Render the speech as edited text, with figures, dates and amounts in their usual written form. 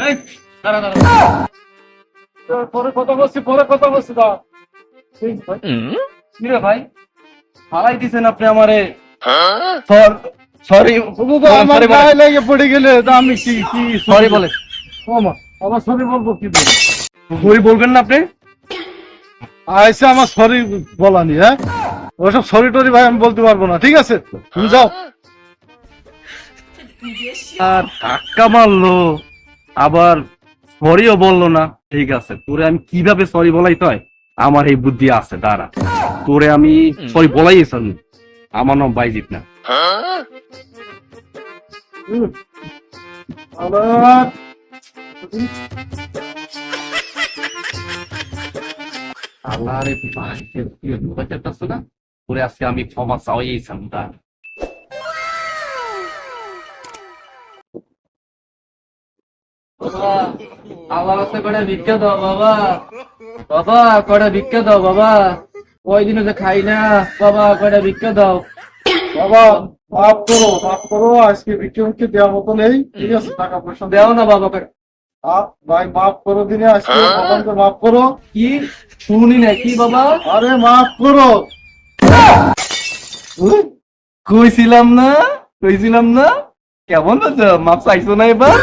এই দাঁড়া দাঁড়া পরে কথা বলছি দাও কি রে ভাই হারাই দিছেন আপনি আমারে সরি আমার গায়ে লেগে পড়ে গেলে তো আমি কি সরি বলে আমার সরি বলবো কি সরি বলবেন না আপনি আইসে আমার সরি বলানি, হ্যাঁ ওসব সরি টরি ভাই আমি বলতে পারবো না, ঠিক আছে তুমি যাও। আর ধাক্কা মারলো আবার সরিও বললো না, ঠিক আছে তোরে আমি কিভাবে সরি বলাই হয় আমার এই বুদ্ধি আছে, দাঁড়া তোরে আমি সরি বলাইছি আমি, আমার নাম বাইজিত না। আবার আল্লাহরে ভাই না তোরে আজকে আমি ক্ষমা চাইছিলাম তার আল্লাহ রাস্তায় কটা ভিক্ষা দাও বাবা, বাবা কটা ভিক্ষা দাও বাবা, কয়দিন যে খাই না বাবা, কয়টা ভিক্ষা দাও বাবা মাফ করো আজকে বিক্রমকে দেওয়ার মতো নেই, ঠিক আছে টাকা পয়সা দেও না বাবা। ভাই মাফ করো দিনে আজকে ভগবানকে মাফ করো। কি শুনি না কি বাবা? আরে মাফ করো। কইছিলাম না কেমন মাপ চাইছো না এবার?